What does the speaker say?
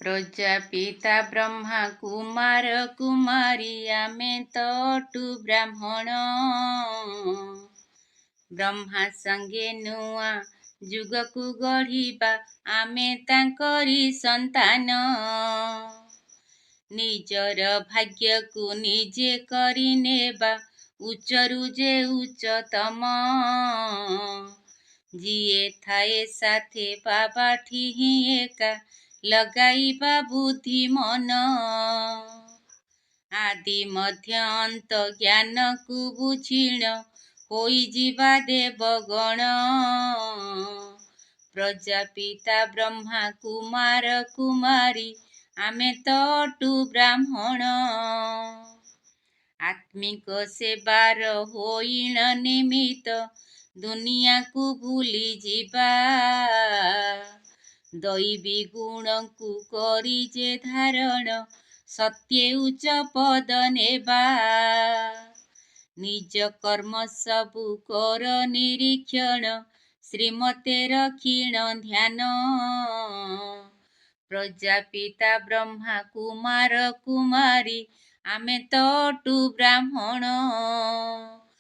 ପ୍ରଜାପିତା ବ୍ରହ୍ମା କୁମାର କୁମାରୀ ଆମେ ତଟୁ ବ୍ରାହ୍ମଣ। ବ୍ରହ୍ମା ସଙ୍ଗେ ନୂଆ ଯୁଗକୁ ଗଢ଼ିବା ଆମେ ତାଙ୍କରି ସନ୍ତାନ। ନିଜର ଭାଗ୍ୟକୁ ନିଜେ କରିନେବା ଉଚ୍ଚରୁ ଯେ ଉଚ୍ଚତମ। ଯିଏ ଥାଏ ସାଥେ ବାବାଠି ହିଁ ଏକା ଲଗାଇବା ବୁଦ୍ଧି ମନ। ଆଦି ମଧ୍ୟ ଅନ୍ତ ଜ୍ଞାନକୁ ବୁଝିଣ ହୋଇଯିବା ଦେବଗଣ। ପ୍ରଜାପିତା ବ୍ରହ୍ମା କୁମାର କୁମାରୀ ଆମେ ତଟୁ ବ୍ରାହ୍ମଣ। ଆତ୍ମିକ ସେବାର ହୋଇଣ ନିମିତ୍ତ ଦୁନିଆକୁ ଭୁଲିଯିବା। ଦୈବୀ ଗୁଣକୁ କରି ଯେ ଧାରଣ ସତ୍ୟ ଉଚ୍ଚ ପଦ ନେବା। ନିଜ କର୍ମ ସବୁ କର ନିରୀକ୍ଷଣ ଶ୍ରୀମତେ ରଖିଣ ଧ୍ୟାନ। ପ୍ରଜାପିତା ବ୍ରହ୍ମା କୁମାର କୁମାରୀ ଆମେ ତଟୁ ବ୍ରାହ୍ମଣ।